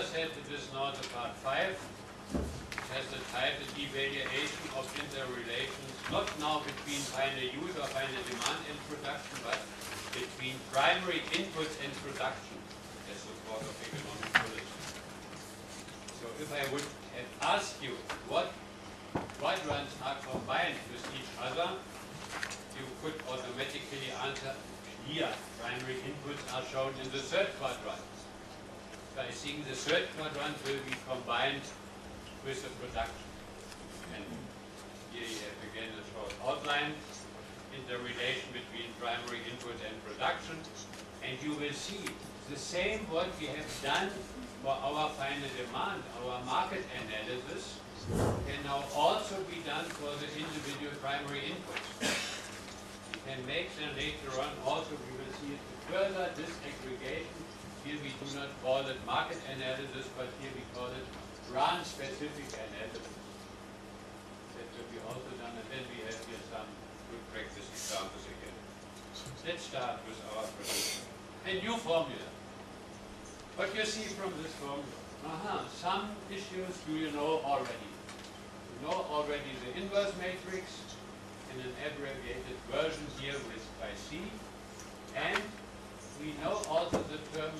other set, it is now the part 5. It has the title Evaluation of Interrelations, not now between final use or final demand and production, but between primary input and production as the part of economic policy. So if I would have asked you what quadrants are combined with each other, you could automatically answer here. Primary inputs are shown in the third quadrant. So I think the third quadrant will be combined with the production. And here you have again a short outline in the relation between primary input and production. And you will see the same what we have done for our final demand, our market analysis, can now also be done for the individual primary inputs. We can make them later on also, we will see it further disaggregation. Here we do not call it market analysis, but here we call it branch-specific analysis. That will be also done, and then we have here some good practice examples again. Let's start with our prediction. A new formula. What you see from this formula? Some issues do you know already. You know already the inverse matrix in an abbreviated version here with by C, and we know also the term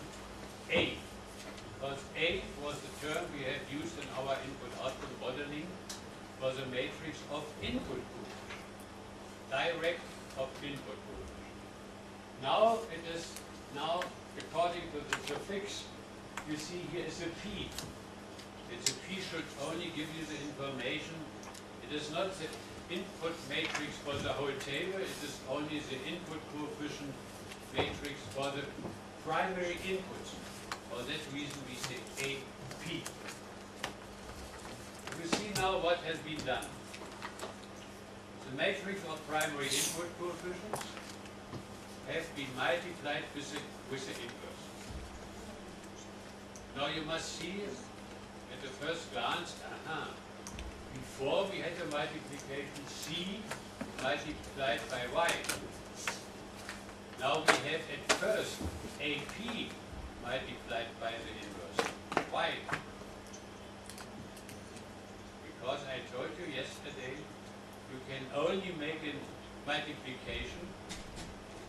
A, because A was the term we have used in our input-output modeling for the matrix of input coefficient, direct of input coefficient. Now it is according to the suffix, you see here is a P. It's a P should only give you the information. It is not the input matrix for the whole table, it is only the input coefficient matrix for the primary inputs. For that reason we say AP. You see now what has been done. The matrix of primary input coefficients have been multiplied with the inverse. Now you must see at the first glance, before we had a multiplication C multiplied by Y. Now we have at first AP multiplied by the inverse. Why? Because I told you yesterday, you can only make a multiplication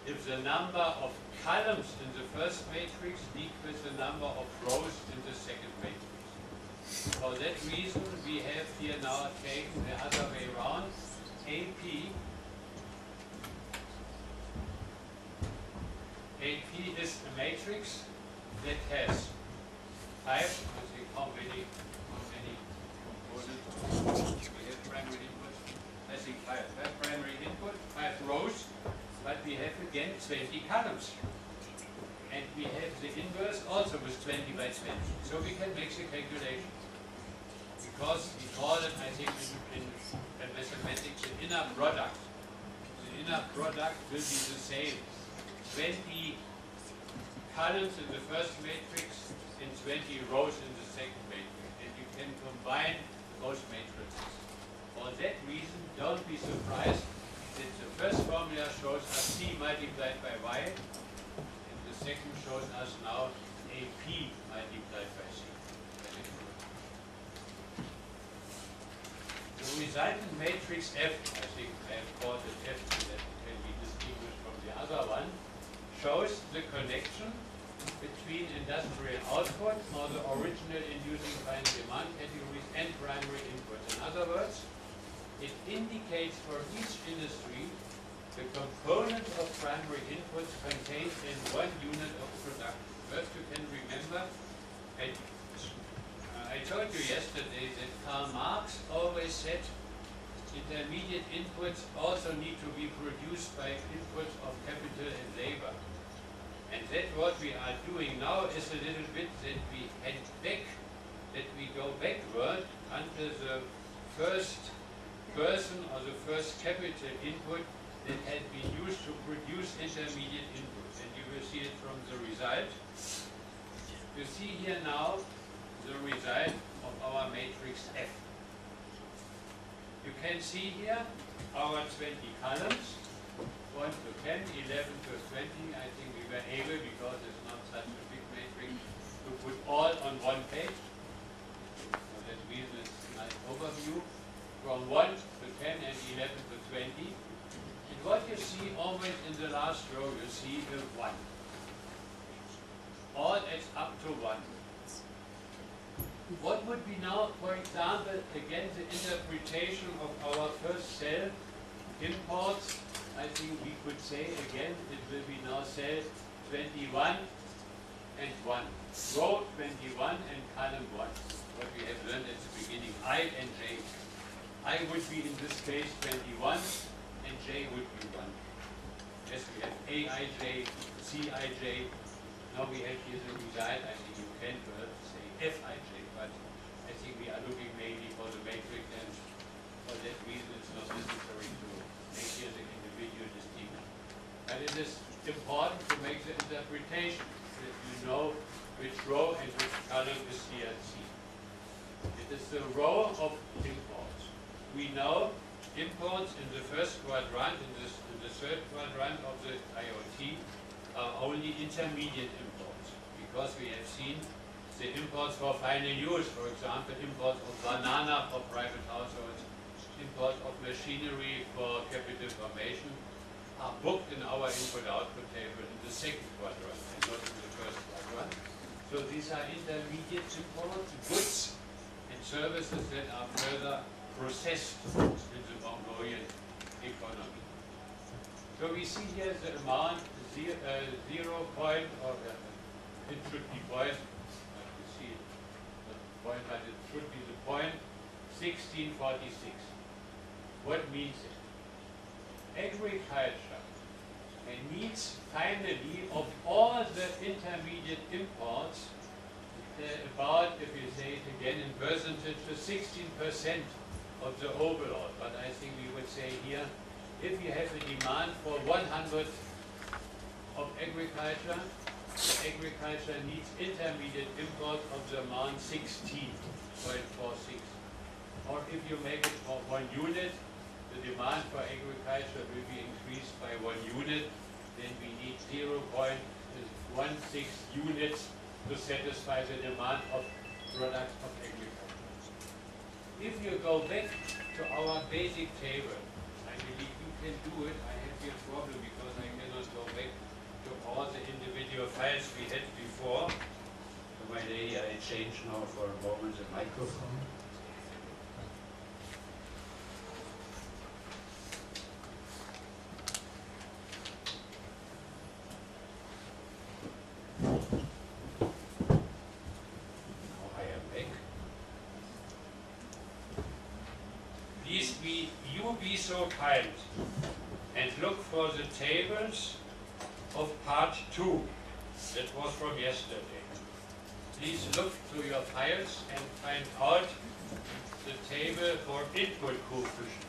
if the number of columns in the first matrix equals the number of rows in the second matrix. For that reason, we have here now taken the other way around. AP is a matrix that has 5, I think how many components we have primary input? I think 5 primary input, 5 rows, but we have again 20 columns. And we have the inverse also with 20 by 20. So we can make the calculation. Because we call it, I think, in mathematics, the inner product. The inner product will be the same. 20 columns in the first matrix and 20 rows in the second matrix. And you can combine both matrices. For that reason, don't be surprised that the first formula shows us C multiplied by Y, and the second shows us now AP multiplied by C. The resultant matrix F, I think I have called it F so that it can be distinguished from the other one, shows the connection between industrial output or the original inducing final demand categories and primary input. In other words, it indicates for each industry the component of primary inputs contained in one unit of production. First, you can remember, I told you yesterday that Karl Marx always said intermediate inputs also need to be produced by inputs of capital and labor. And that what we are doing now is a little bit that we head back, that we go backward until the first person or the first capital input that had been used to produce intermediate inputs. And you will see it from the result. You see here now the result of our matrix F. You can see here our 20 columns, 1 to 10, 11 to 20. I think we were able, because it's not such a big matrix, to put all on one page. So that means it's a nice overview from 1 to 10 and 11 to 20. And what you see always in the last row, you see the 1. All adds up to 1. What would be now, for example, again the interpretation of our first cell imports? I think we could say again it will be now cell 21 and 1. Row 21 and column 1. What we have learned at the beginning, I and J. I would be in this case 21 and J would be 1. Yes, we have AIJ, CIJ. Now we have here the result. I think you can say FIJ, but I think we are looking mainly for the matrix, and for that reason it's not necessary to make here the individual distinction. But it is important to make the interpretation that you know which row and which column is here at C. It is the row of imports. We know imports in the first quadrant, in the third quadrant of the IoT, are only intermediate imports, because we have seen the imports for final use, for example, imports of banana for private households, imports of machinery for capital formation, are booked in our input-output table in the second quadrant and not in the first quadrant. So these are intermediate imports, goods and services that are further processed in the Mongolian economy. So we see here the amount 0 point, or it should be point, you see the point, but it should be the point 1646. What means it? Agriculture needs finally of all the intermediate imports about, if you say it again in percentage, 16% of the overall. But I think we would say here, if you have a demand for 100 of agriculture, the agriculture needs intermediate import of the amount 16.46. Or if you make it for 1 unit, the demand for agriculture will be increased by 1 unit, then we need 0.16 units to satisfy the demand of products of agriculture. If you go back to our basic table, I believe you can do it. I have here a problem because I cannot go back to all the individual files we had before. So my lady, I change now for a moment the microphone. Now I am back. Please be so kind and look for the tables of part 2 that was from yesterday. Please look to your files and find out the table for input coefficient.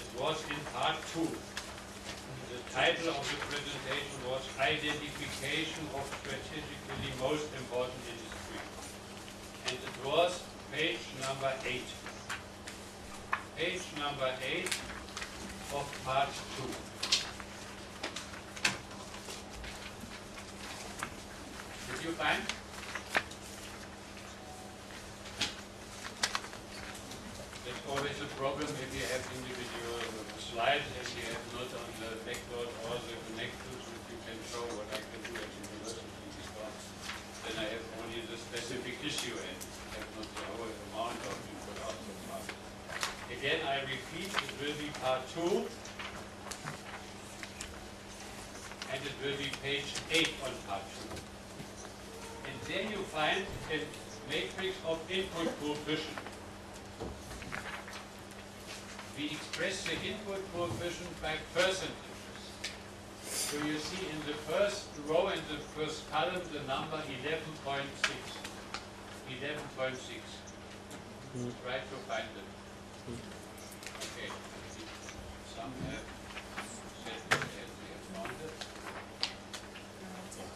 It was in part 2. The title of the presentation was Identification of Strategically Most Important Industries. And it was page number 8. Page number 8 of part 2. Did you find? That's always a problem if you have individual slides and you have not on the backboard all the connectors which you can show what I can do at university, because then I have only the specific issue and have not the whole amount of input-output part. Again, I repeat, it will be part 2 and it will be page 8 on part 2. And there you find a matrix of input coefficient. We express the input coefficient by percentages. So you see in the first row and the first column the number 11.6. 11.6. Try to find it. Okay. Some have said that they have found it.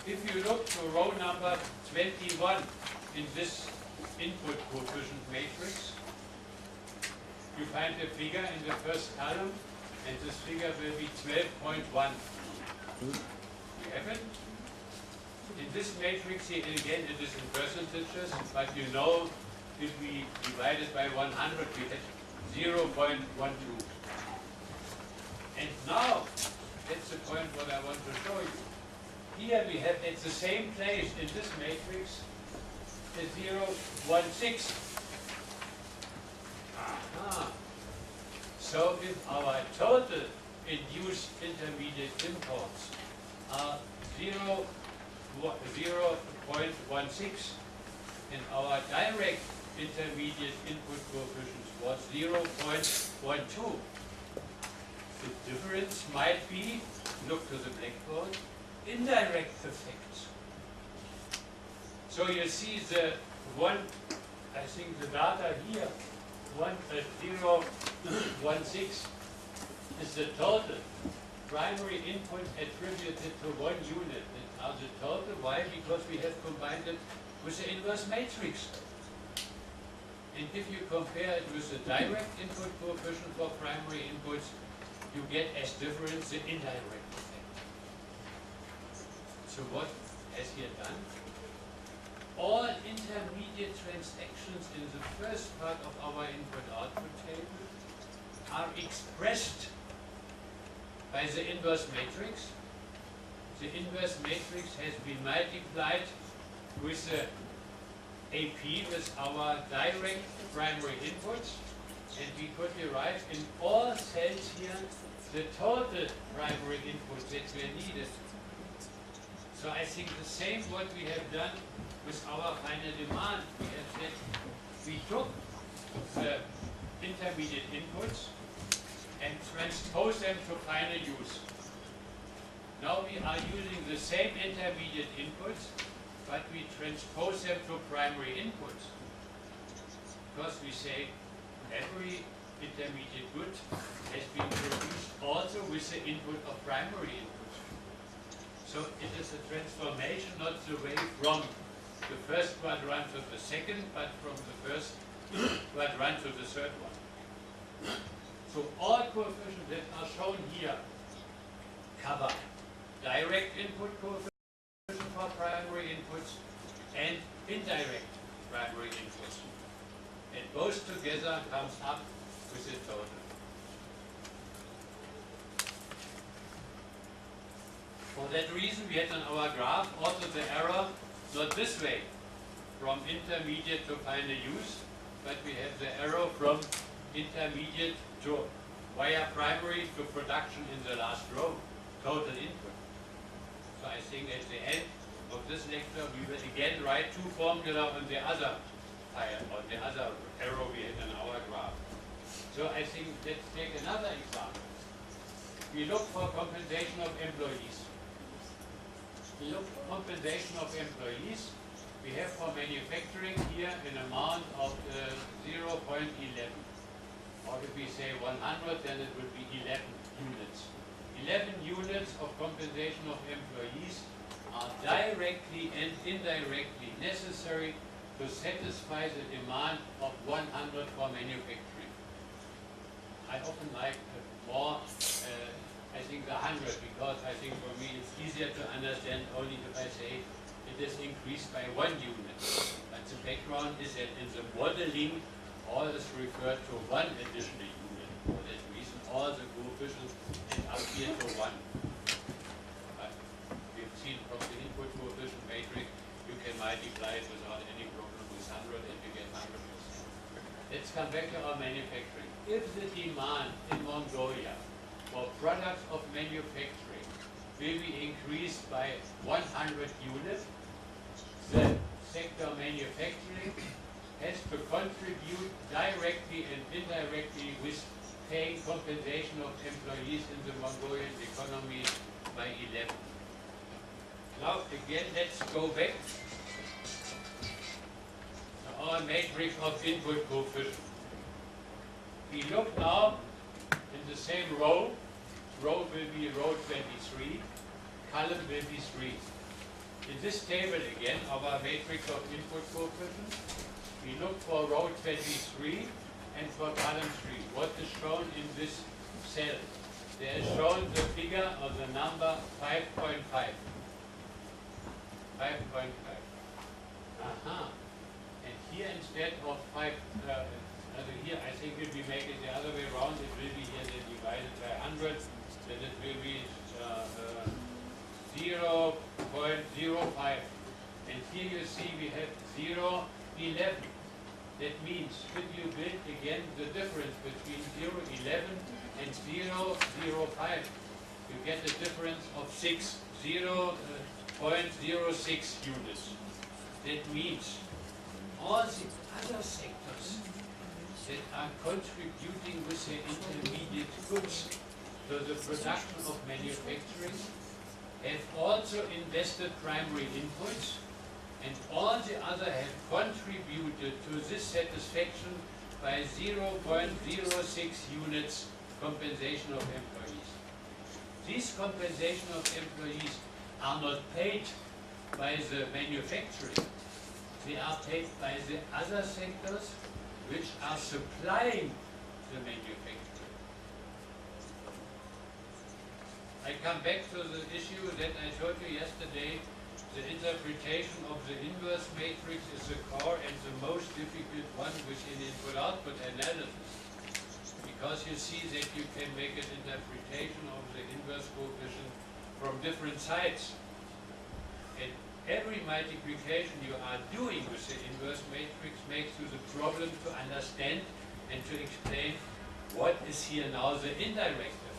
If you look to row number 21 in this input coefficient matrix, you find a figure in the first column, and this figure will be 12.1. You have it? In this matrix here, again, it is in percentages, but you know, if we divide it by 100, we get 0.12. And now, that's the point what I want to show you. Here we have at the same place in this matrix the 0.16. Aha. So if our total induced intermediate imports are 0.16 and our direct intermediate input coefficients was 0.12, the difference might be, look to the blackboard, indirect effects. So you see the one, I think the data here, 0.16 is the total primary input attributed to one unit. And are the total, why? Because we have combined it with the inverse matrix. And if you compare it with the direct input coefficient for primary inputs, you get as difference the indirect effect. So what has here done? All intermediate transactions in the first part of our input-output table are expressed by the inverse matrix. The inverse matrix has been multiplied with the AP, with our direct primary inputs, and we could derive in all cells here the total primary inputs that were needed. So I think the same what we have done with our final demand. We have said we took the intermediate inputs and transposed them to final use. Now we are using the same intermediate inputs, but we transpose them to primary inputs. Because we say every intermediate good has been produced also with the input of primary inputs. So it is a transformation, not the way from the first quadrant to the second, but from the first quadrant to the third one. So all coefficients that are shown here cover direct input coefficient for primary inputs and indirect primary inputs. And both together comes up with the total. For that reason, we had on our graph also the error, not this way, from intermediate to final use, but we have the arrow from intermediate to via primary to production in the last row, total input. So I think at the end of this lecture we will again write two formulas on the other file, on the other arrow we had in our graph. So I think let's take another example. We look for compensation of employees. We look for compensation of employees. We have for manufacturing here an amount of 0.11. Or if we say 100, then it would be 11 units. 11 units of compensation of employees are directly and indirectly necessary to satisfy the demand of 100 for manufacturing. I often like more, I think the 100, because I think for me it's easier to understand only if I say it is increased by 1 unit. But the background is that in the modeling, all is referred to 1 additional unit. For that reason, all the coefficients end up here to 1. But we've seen from the input coefficient matrix, you can multiply it without any problem with 100 and you get 100%. Let's come back to our manufacturing. If the demand in Mongolia for products of manufacturing will be increased by 100 units, the sector manufacturing has to contribute directly and indirectly with paying compensation of employees in the Mongolian economy by 11. Now again, let's go back to our matrix of input coefficient. We look now in the same row. Row will be row 23, column will be 3. In this table again, our matrix of input coefficient, we look for row 23 and for column 3. What is shown in this cell? There is shown the figure of the number 5.5. 5.5. Aha. And here instead of 5, here I think if we make it the other way around, it will be here then divided by 100, then it will be 0.05. And here you see we have 0.11. That means, should you build again the difference between 0.11 and 0.05, you get a difference of 0.06 units. That means all the other sectors that are contributing with the intermediate goods to the production of manufacturing have also invested primary inputs, and all the other have contributed to this satisfaction by 0.06 units compensation of employees. These compensation of employees are not paid by the manufacturing, they are paid by the other sectors which are supplying the manufacturing. I come back to the issue that I showed you yesterday. The interpretation of the inverse matrix is the core and the most difficult one within input-output analysis. Because you see that you can make an interpretation of the inverse coefficient from different sides. And every multiplication you are doing with the inverse matrix makes you the problem to understand and to explain what is here now the indirect effect.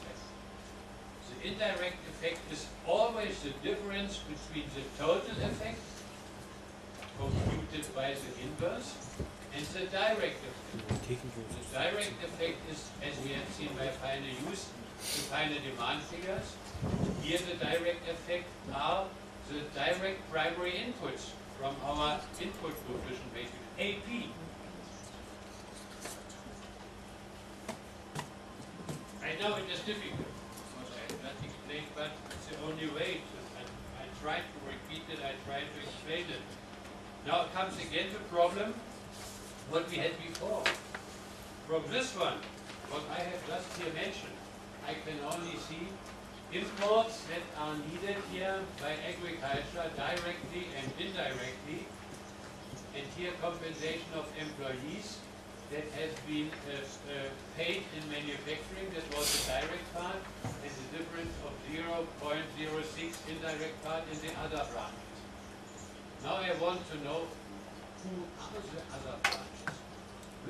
The indirect effect is always the difference between the total effect computed by the inverse and the direct effect. The direct effect is, as we have seen by final use, the final demand figures. Here the direct effect are the direct primary inputs from our input coefficient matrix, AP. I know it is difficult, what I have not explained, but it's the only way. I tried to repeat it, I tried to explain it. Now comes again the problem, what we had before. From this one, what I have just here mentioned, I can only see imports that are needed here by agriculture directly and indirectly, and here compensation of employees that has been paid in manufacturing, that was the direct part, and the difference of 0.06 indirect part in the other branches. Now I want to know who are the other branches.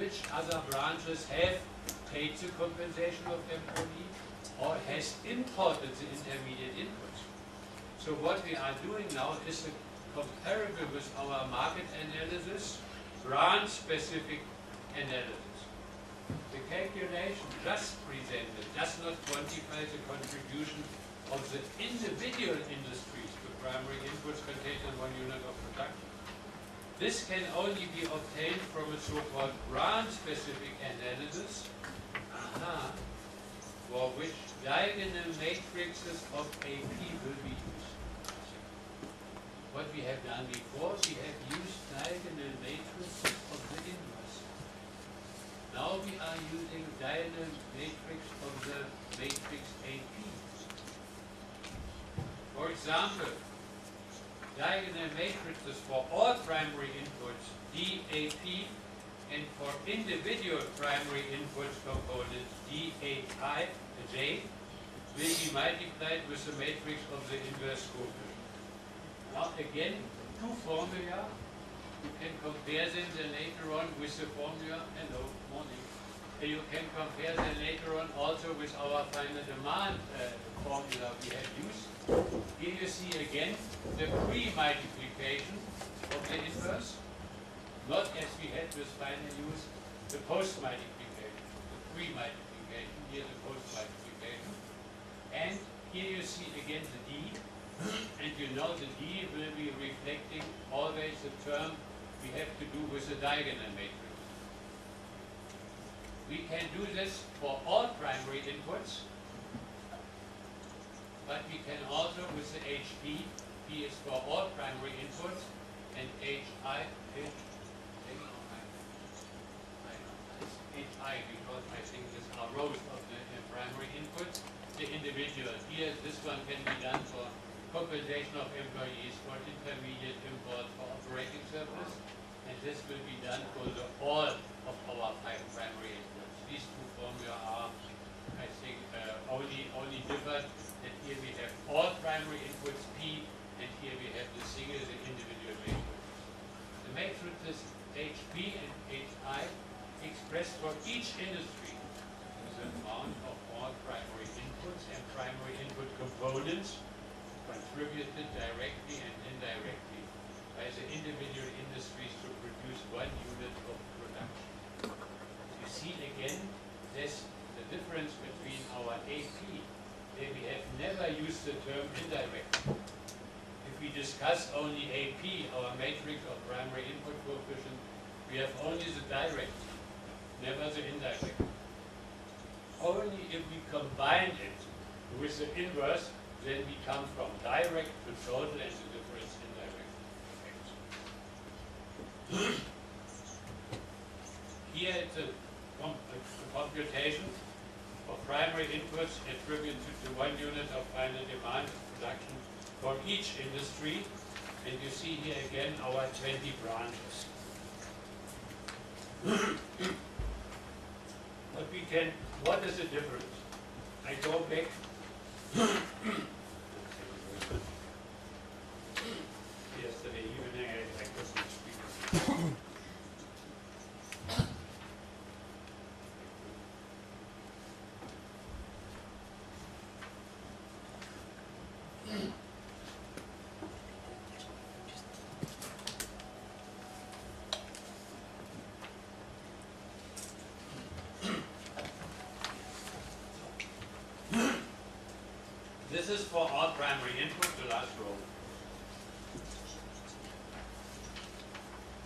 Which other branches have paid the compensation of employees or has imported the intermediate inputs? So what we are doing now is a comparable with our market analysis, branch-specific analysis. The calculation just presented does not quantify the contribution of the individual industries to primary inputs contained in 1 unit of production. This can only be obtained from a so-called branch-specific analysis, for which diagonal matrices of AP will be used. What we have done before, we have used diagonal matrices of the inverse. Now we are using diagonal matrix of the matrix AP. For example, diagonal matrices for all primary inputs, DAP, and for individual primary inputs components, DAJ, will be multiplied with the matrix of the inverse coefficient. Now again, two formula. You can compare them then later on with the formula. Hello, morning. You can compare them later on also with our final demand formula we have used. Here you see again the pre-multiplication of the inverse, not as we had with final use the post-multiplication, the pre-multiplication, here the post-multiplication. And here you see again the D, and you know the D will be reflecting always the term we have to do with the diagonal matrix. We can do this for all primary inputs, but we can also with the HP, P is for all primary inputs, and HI, because I think these are rows of the primary inputs, the individual. Here, this one can be done for compensation of employees for intermediate import for operating surplus, and this will be done for all of our 5 primary inputs. These two formula are, I think, only different, that here we have all primary inputs P, and here we have the single, the individual matrices. The matrices HB and HI expressed for each industry the amount of all primary inputs and primary input components contributed directly and indirectly by the individual industries to produce 1 unit of production. You see again, there's the difference between our AP, where we have never used the term indirect. If we discuss only AP, our matrix of primary input coefficient, we have only the direct, never the indirect. Only if we combine it with the inverse, then we come from direct to total and the difference indirect effect. Here it's a computation of primary inputs attributed to 1 unit of final demand production from each industry, and you see here again our 20 branches. What is the difference? I go back. Yesterday evening I couldn't speak. This is for all primary input, the last row.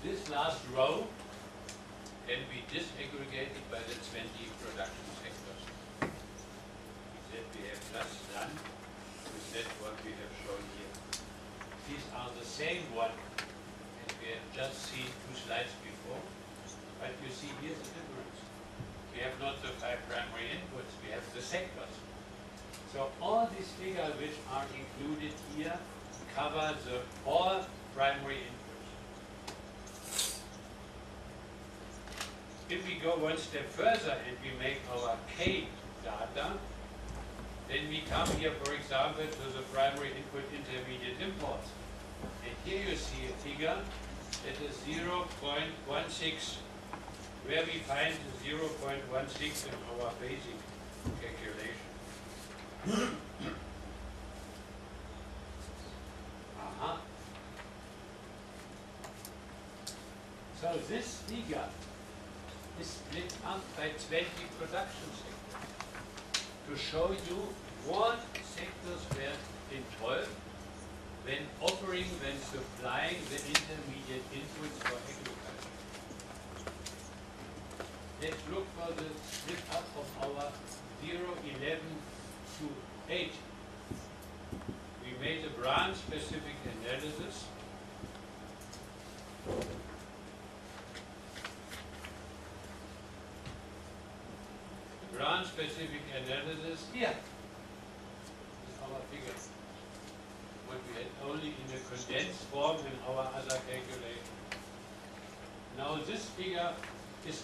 This last row can be disaggregated by the 20 production sectors that we have just done with that what we have shown here. These are the same one as we have just seen 2 slides before, but you see here's the difference. We have not the 5 primary inputs, we have the sectors. So all these figures which are included here cover all primary inputs. If we go one step further and we make our K data, then we come here, for example, to the primary input intermediate imports. And here you see a figure that is 0.16, where we find 0.16 in our basic calculation. So this figure is split up by 20 production sectors to show you what sectors were involved when supplying the intermediate inputs for agriculture. Let's look for the split up of our 0.11 to 8. We made a branch-specific analysis. The branch-specific analysis here is our figure. What we had only in a condensed form in our other calculation. Now this figure is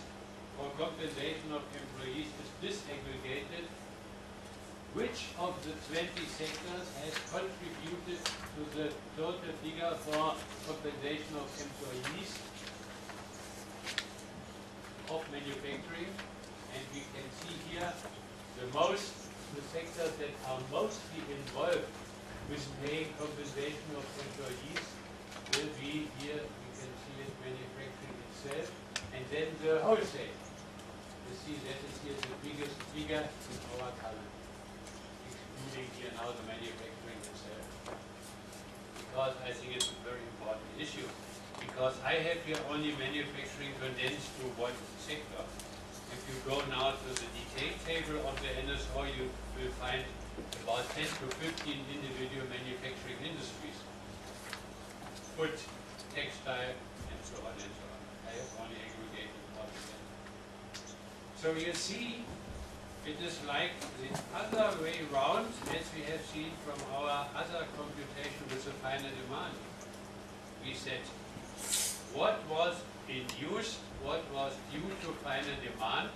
for compensation of employees is disaggregated. Which of the 20 sectors has contributed to the total figure for compensation of employees of manufacturing? And we can see here the sectors that are mostly involved with paying compensation of employees will be here, you can see it, manufacturing itself, and then the wholesale. You see that is here the biggest figure in our column. Here now the manufacturing itself, because I think it's a very important issue, because I have here only manufacturing condensed to one sector. If you go now to the detail table of the NSO, you will find about 10 to 15 individual manufacturing industries, food, textile, and so on and so on. I have only aggregated all of them. So you see it is like the other way round, as we have seen from our other computation with the final demand. We said what was in use, what was due to final demand.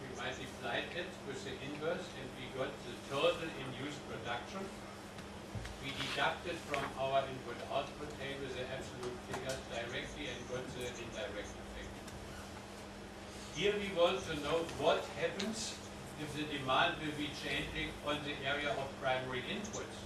We multiplied it with the inverse and we got the total in use production. We deducted from our input-output table the absolute figures directly and got the indirect effect. Here we want to know what happens if the demand will be changing on the area of primary inputs.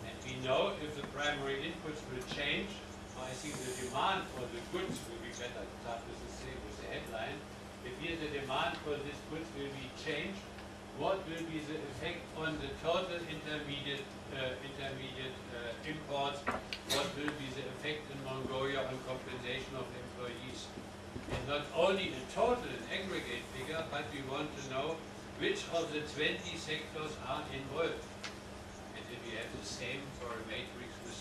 And we know if the primary inputs will change, I think the demand for the goods will be better. Start with the headline. If here the demand for these goods will be changed, what will be the effect on the total intermediate imports? What will be the effect in Mongolia on compensation of employees? And not only a total, an aggregate figure, but we want to know which of the 20 sectors are involved. And if we have the same for a matrix with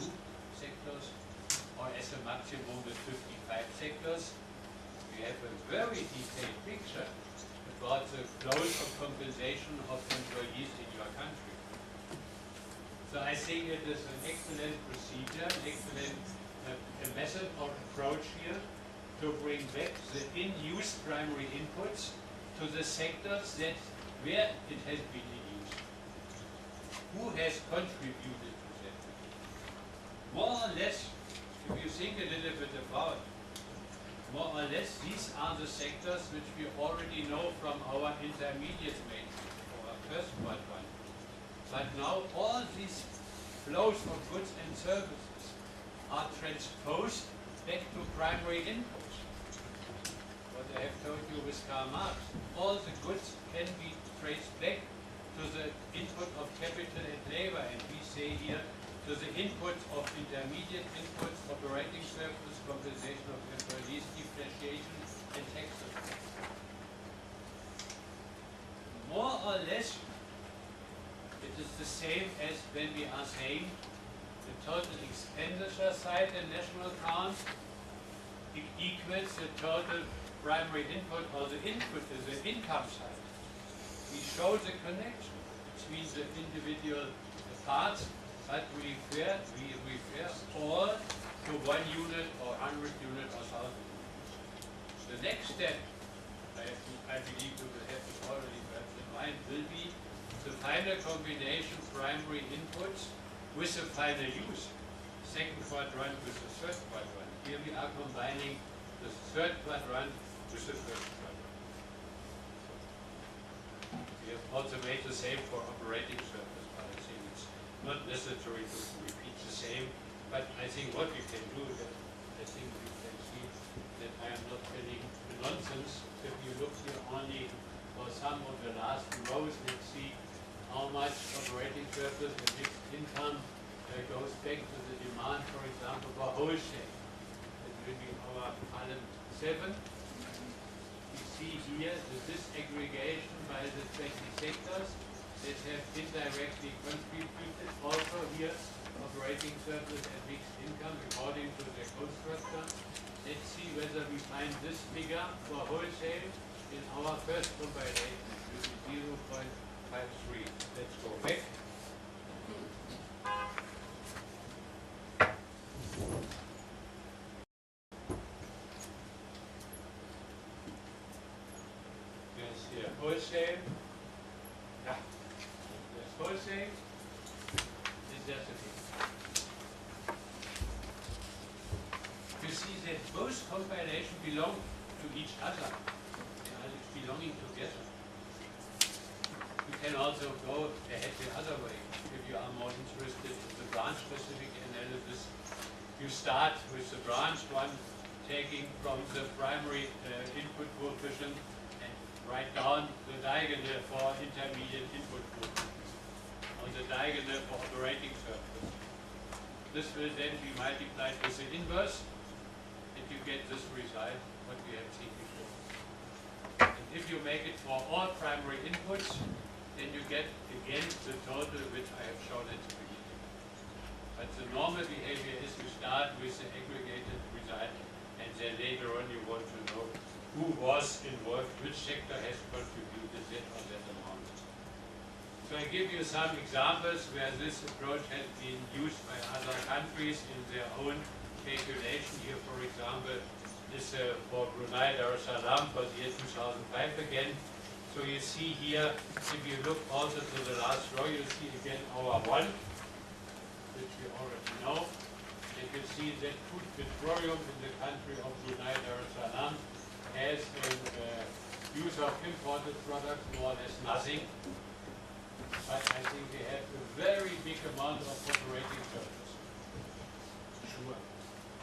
32 sectors, or as a maximum with 55 sectors, we have a very detailed picture about the flows of compensation of employees in your country. So I think it is an excellent procedure, an excellent method or approach here to bring back the in-use primary inputs to the sectors that where it has been in use. Who has contributed to that? More or less, if you think a little bit about, more or less these are the sectors which we already know from our intermediate matrix, our first one. But now all these flows of goods and services are transposed back to primary inputs. What I have told you with Karl Marx, all the goods can be traced back to the input of capital and labor, and we say here to the input of intermediate inputs, operating surplus, compensation of employees, depreciation, and taxes. More or less, it is the same as when we are saying the total expenditure side in national account equals the total primary input, or the input is the income side. We show the connection between the individual parts, but we refer all to 1 unit or 100 unit or 1,000 units. The next step, I believe you will have it already perhaps in mind, will be the final combination primary inputs with the final use. Second quadrant with the third quadrant. Here we are combining the third quadrant with the first quadrant. We have also made the same for operating surplus, but I think it's not necessary to repeat the same. But I think what we can do, I think we can see that I am not telling nonsense. If you look here only for some of the last rows, let's see how much operating surplus and fixed income goes back to the demand, for example, for wholesale. It will be our column 7. We see here the disaggregation by the 20 sectors that have indirectly contributed. Also here, operating surplus and fixed income according to their cost structure. Let's see whether we find this figure for wholesale in our first compilation. It will be 0.53. Let's go back. Yes, here, wholesale. Yeah. There's wholesale. Is that the thing? You see that both compilations belong to each other. They are belonging together. You can also go ahead the other way. If you are more interested in the branch-specific analysis, you start with the branch one, taking from the primary input coefficient and write down the diagonal for intermediate input coefficient, on the diagonal for operating surplus. This will then be multiplied with the inverse, and you get this result, what we have seen before. And if you make it for all primary inputs, then you get again the total which I have shown at the beginning. But the normal behavior is you start with the aggregated result, and then later on you want to know who was involved, which sector has contributed that or that amount. So I give you some examples where this approach has been used by other countries in their own calculation. Here, for example, is for Brunei Darussalam for the year 2005 again. So you see here, if you look also to the last row, you see again our one, which we already know. And you see that food petroleum in the country of Brunei Darussalam has a use of imported products more or less nothing. But I think they have a very big amount of operating surplus. Sure.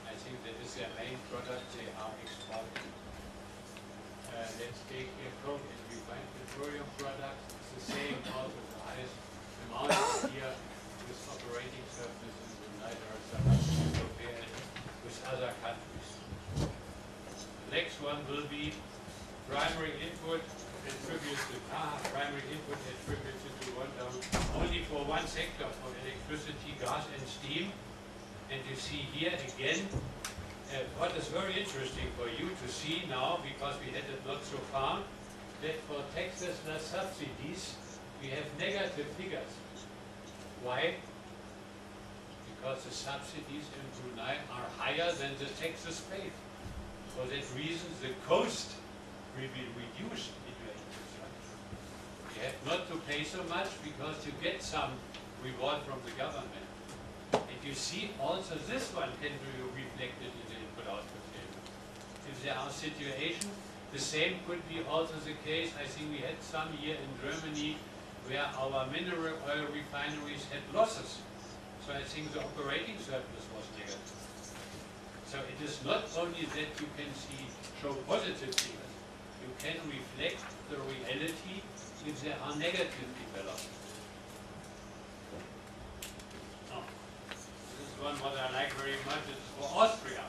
I think that is their main product they are exporting. Let's take here coke and refined petroleum products. It's the same, also the highest amount here with operating surplus in the United States compared with other countries. The next one will be primary input attributed to only for one sector, for electricity, gas and steam. And you see here again, what is very interesting for you to see now, because we had it not so far, that for taxes plus subsidies, we have negative figures. Why? Because the subsidies in Brunei are higher than the taxes paid. For that reason, the cost will be reduced in your infrastructure. You have not to pay so much because you get some reward from the government. And you see also this one can be reflected in the input-output table. If there are situations, the same could be also the case. I think we had some year in Germany where our mineral oil refineries had losses. So I think the operating surplus was negative. So it is not only that you can show positive figures, you can reflect the reality if there are negative developments. One what I like very much is for Austria.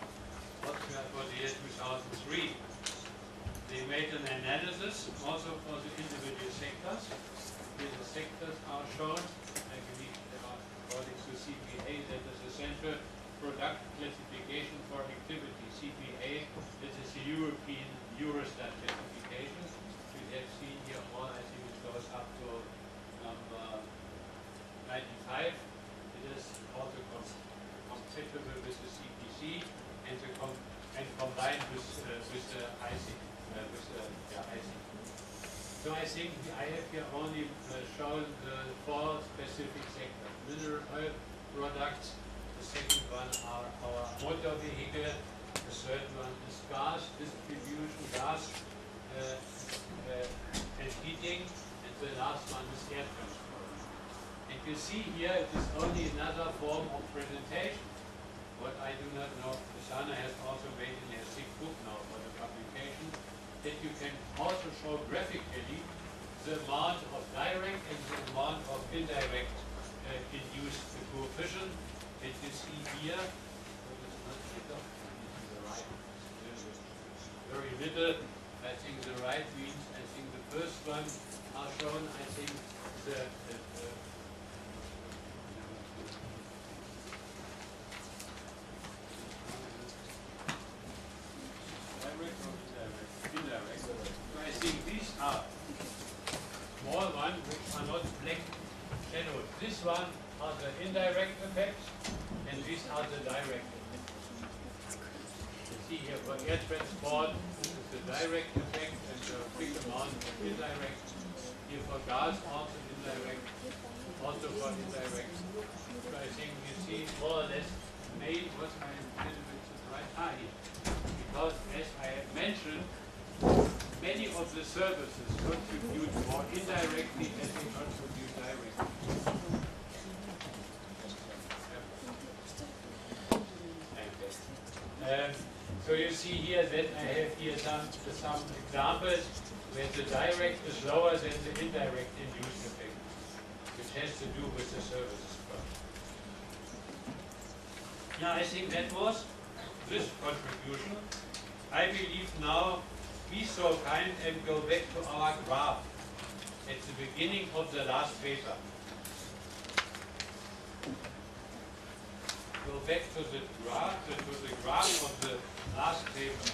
Austria for the year 2003. They made an analysis also for the individual sectors. Here the sectors are shown. I believe they are according to CPA, that is the Central Product Classification for Activity. CPA, this is the European Eurostat classification. We have seen here all, I think it goes up to number 95. It is also compatible with the CPC and combined with the IC. So I think I have here only shown the four specific sectors: mineral oil products. The second one are our motor vehicle. The third one is gas distribution, gas and heating, and the last one is air transport. And you see here it is only another form of presentation. What I do not know, Susanna has also made in her thick book now for the publication, that you can also show graphically the amount of direct and the amount of indirect induced coefficient. And you see here, very little. I think the right means, I think the first one are shown, I think the I think these are small ones which are not black shadowed. This one are the indirect effects, and these are the direct effects. You see here for air transport, this is the direct effect and the big amount of indirect. Here for gas, also indirect, also for indirect. So I think you see more or less made what I am a little bit surprised here. Because as I have mentioned, many of the services contribute more indirectly than they contribute directly. So you see here that I have here some examples where the direct is lower than the indirect induced effect, which has to do with the services part. Now I think that was this contribution. I believe now be so kind and go back to our graph at the beginning of the last paper. Go back to the graph of the last paper.